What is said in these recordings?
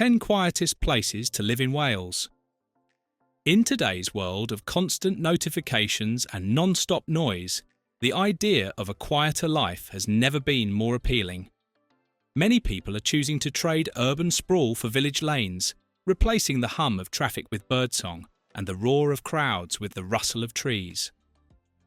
10 quietest places to live in Wales. In today's world of constant notifications and non-stop noise, the idea of a quieter life has never been more appealing. Many people are choosing to trade urban sprawl for village lanes, replacing the hum of traffic with birdsong and the roar of crowds with the rustle of trees.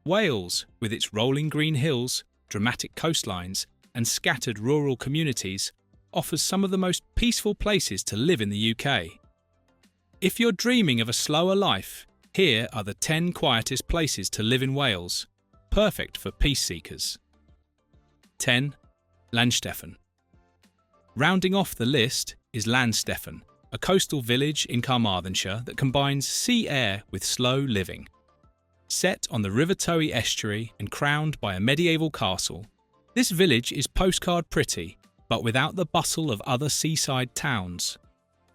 Wales, with its rolling green hills, dramatic coastlines, and scattered rural communities, offers some of the most peaceful places to live in the UK. If you're dreaming of a slower life, here are the 10 quietest places to live in Wales, perfect for peace seekers. 10. Llansteffan. Rounding off the list is Llansteffan, a coastal village in Carmarthenshire that combines sea air with slow living. Set on the River Towy estuary and crowned by a medieval castle, this village is postcard-pretty, but without the bustle of other seaside towns.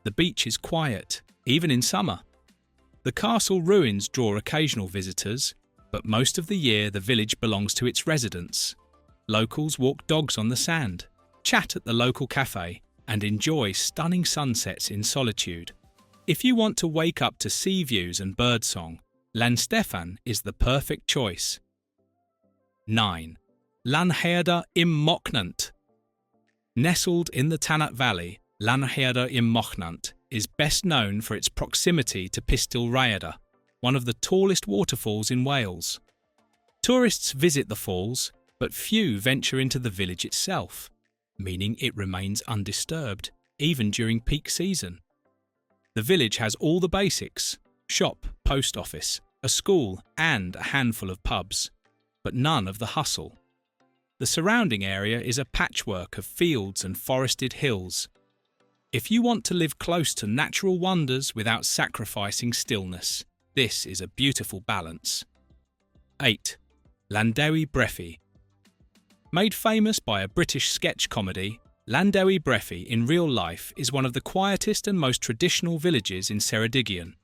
The beach is quiet, even in summer. The castle ruins draw occasional visitors, but most of the year the village belongs to its residents. Locals walk dogs on the sand, chat at the local café, and enjoy stunning sunsets in Solitude. If you want to wake up to sea views and birdsong, Llansteffan is the perfect choice. 9. Llanrhaeadr-ym-Mochnant. Nestled in the Tanat Valley, Llanrhaeadr-ym-Mochnant is best known for its proximity to Pistyll Rhaeadr, one of the tallest waterfalls in Wales. Tourists visit the falls, but few venture into the village itself, meaning it remains undisturbed, even during peak season. The village has all the basics: shop, post office, a school, and a handful of pubs, but none of the hustle. The surrounding area is a patchwork of fields and forested hills. If you want to live close to natural wonders without sacrificing stillness, this is a beautiful balance. 8. Llanddewi Brefi. Made famous by a British sketch comedy, Llanddewi Brefi in real life is one of the quietest and most traditional villages in Ceredigion.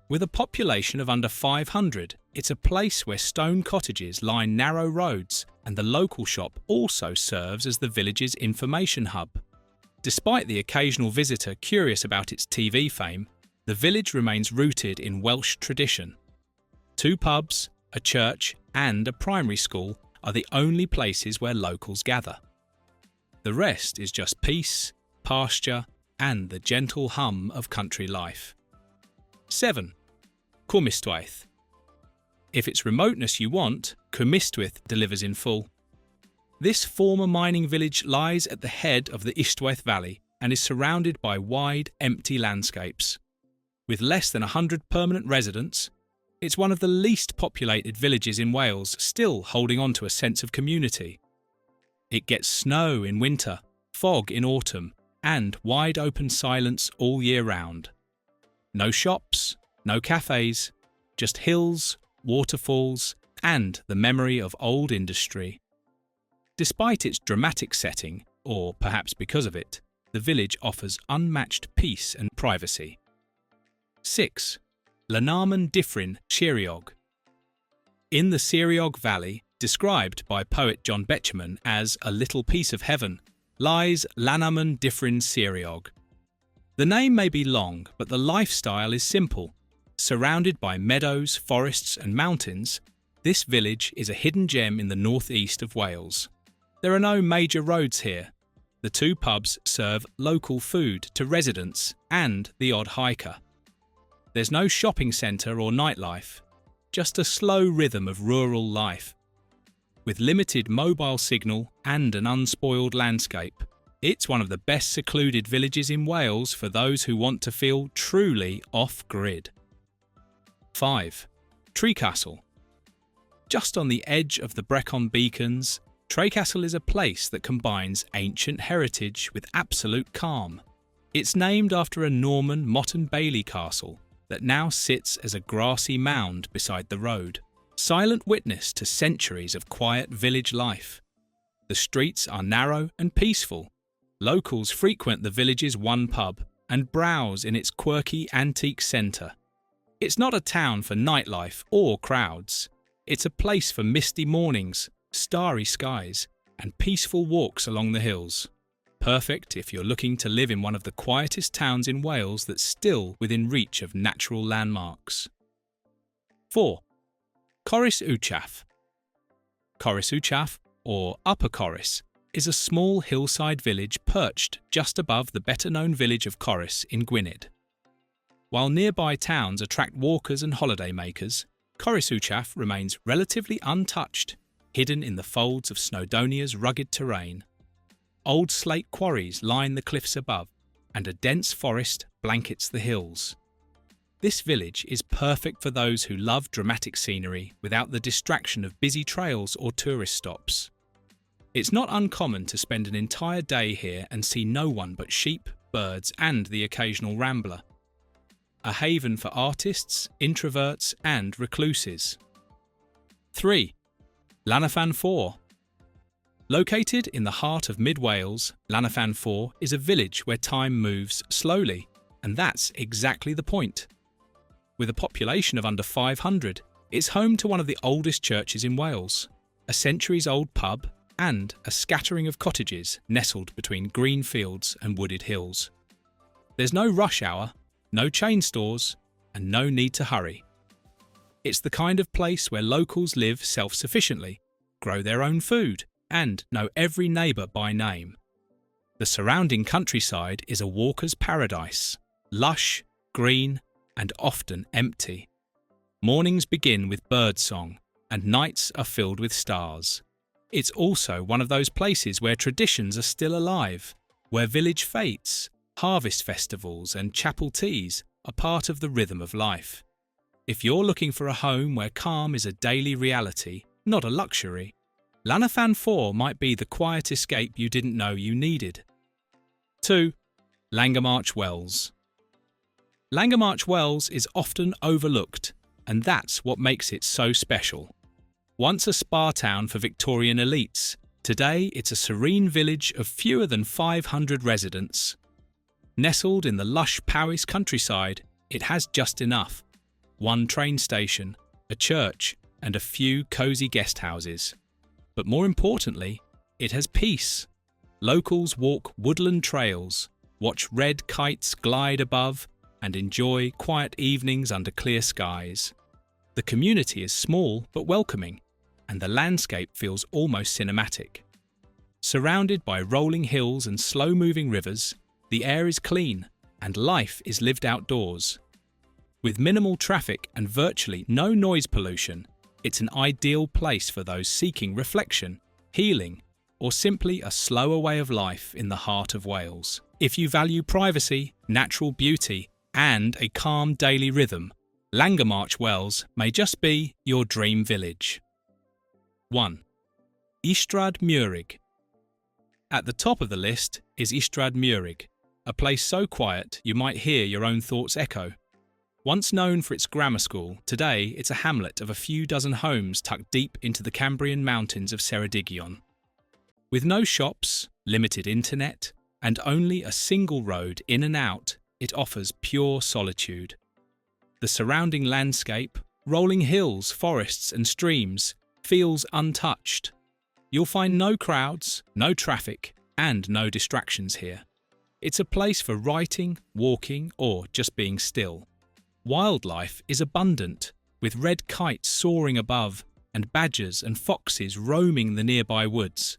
With a population of under 500, it's a place where stone cottages line narrow roads, and the local shop also serves as the village's information hub. Despite the occasional visitor curious about its TV fame, the village remains rooted in Welsh tradition. 2 pubs, a church, and a primary school are the only places where locals gather. The rest is just peace, pasture, and the gentle hum of country life. 7. Cwmystwyth. If it's remoteness you want, Cwmystwyth delivers in full. This former mining village lies at the head of the Tanat Valley and is surrounded by wide, empty landscapes. With less than 100 permanent residents, it's one of the least populated villages in Wales, still holding on to a sense of community. It gets snow in winter, fog in autumn, and wide open silence all year round. No shops, no cafes, just hills, waterfalls, and the memory of old industry. Despite its dramatic setting, or perhaps because of it, the village offers unmatched peace and privacy. 6. Llanarmon D.C. In the Ceiriog Valley, described by poet John Betjeman as a little piece of heaven, lies Llanarmon D.C. The name may be long, but the lifestyle is simple. Surrounded by meadows, forests and mountains, this village is a hidden gem in the northeast of Wales. There are no major roads here. The 2 pubs serve local food to residents and the odd hiker. There's no shopping centre or nightlife, just a slow rhythm of rural life. With limited mobile signal and an unspoiled landscape, it's one of the best secluded villages in Wales for those who want to feel truly off-grid. 5. Trecastle. Just on the edge of the Brecon beacons, Trecastle is a place that combines ancient heritage with absolute calm. It's named after a Norman Motte and Bailey castle that now sits as a grassy mound beside the road, silent witness to centuries of quiet village life. The streets are narrow and peaceful. Locals frequent the village's one pub and browse in its quirky antique centre. It's not a town for nightlife or crowds. It's a place for misty mornings, starry skies, and peaceful walks along the hills. perfect if you're looking to live in one of the quietest towns in Wales that's still within reach of natural landmarks. 4. Corris Uchaf. Corris Uchaf, or Upper Corris, is a small hillside village perched just above the better-known village of Corris in Gwynedd. While nearby towns attract walkers and holidaymakers, Corris Uchaf remains relatively untouched, hidden in the folds of Snowdonia's rugged terrain. Old slate quarries line the cliffs above, and a dense forest blankets the hills. This village is perfect for those who love dramatic scenery without the distraction of busy trails or tourist stops. It's not uncommon to spend an entire day here and see no one but sheep, birds, and the occasional rambler. A haven for artists, introverts, and recluses. 3. Llanafan Fawr. Located in the heart of mid-Wales, Llanafan Fawr is a village where time moves slowly, and that's exactly the point. With a population of under 500, it's home to one of the oldest churches in Wales, a centuries-old pub, and a scattering of cottages nestled between green fields and wooded hills. There's no rush hour, no chain stores, and no need to hurry. It's the kind of place where locals live self-sufficiently, grow their own food, and know every neighbour by name. The surrounding countryside is a walker's paradise, lush, green, and often empty. Mornings begin with birdsong, and nights are filled with stars. It's also one of those places where traditions are still alive, where village fetes, harvest festivals, and chapel teas are part of the rhythm of life. If you're looking for a home where calm is a daily reality, not a luxury, Llanafan Fawr might be the quiet escape you didn't know you needed. 2. Llangammarch Wells. Llangammarch Wells is often overlooked, and that's what makes it so special. Once a spa town for Victorian elites, today it's a serene village of fewer than 500 residents. Nestled in the lush Powys countryside, it has just enough. One train station, a church, and a few cosy guest houses. But more importantly, it has peace. Locals walk woodland trails, watch red kites glide above, and enjoy quiet evenings under clear skies. The community is small but welcoming, and the landscape feels almost cinematic. Surrounded by rolling hills and slow-moving rivers, the air is clean, and life is lived outdoors. With minimal traffic and virtually no noise pollution, it's an ideal place for those seeking reflection, healing, or simply a slower way of life in the heart of Wales. If you value privacy, natural beauty, and a calm daily rhythm, Llangammarch Wells may just be your dream village. 1. Ystrad Meurig. At the top of the list is Ystrad Meurig, a place so quiet you might hear your own thoughts echo. Once known for its grammar school, today it's a hamlet of a few dozen homes tucked deep into the Cambrian mountains of Ceredigion. With no shops, limited internet, and only a single road in and out, it offers pure solitude. The surrounding landscape, rolling hills, forests and streams, feels untouched. You'll find no crowds, no traffic, and no distractions here. It's a place for writing, walking, or just being still. Wildlife is abundant, with red kites soaring above and badgers and foxes roaming the nearby woods.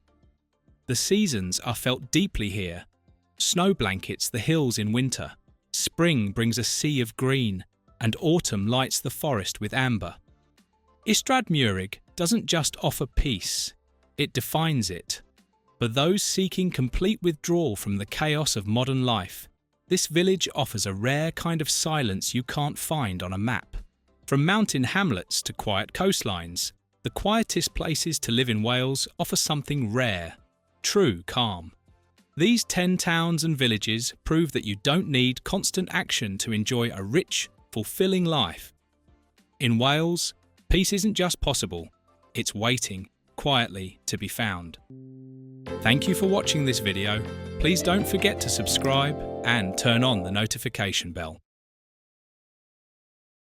The seasons are felt deeply here. Snow blankets the hills in winter, spring brings a sea of green, and autumn lights the forest with amber. Ystrad Meurig doesn't just offer peace, it defines it. For those seeking complete withdrawal from the chaos of modern life, this village offers a rare kind of silence you can't find on a map. From mountain hamlets to quiet coastlines, the quietest places to live in Wales offer something rare, true calm. These 10 towns and villages prove that you don't need constant action to enjoy a rich, fulfilling life. In Wales, peace isn't just possible, it's waiting quietly to be found. Thank you for watching this video. Please don't forget to subscribe and turn on the notification bell.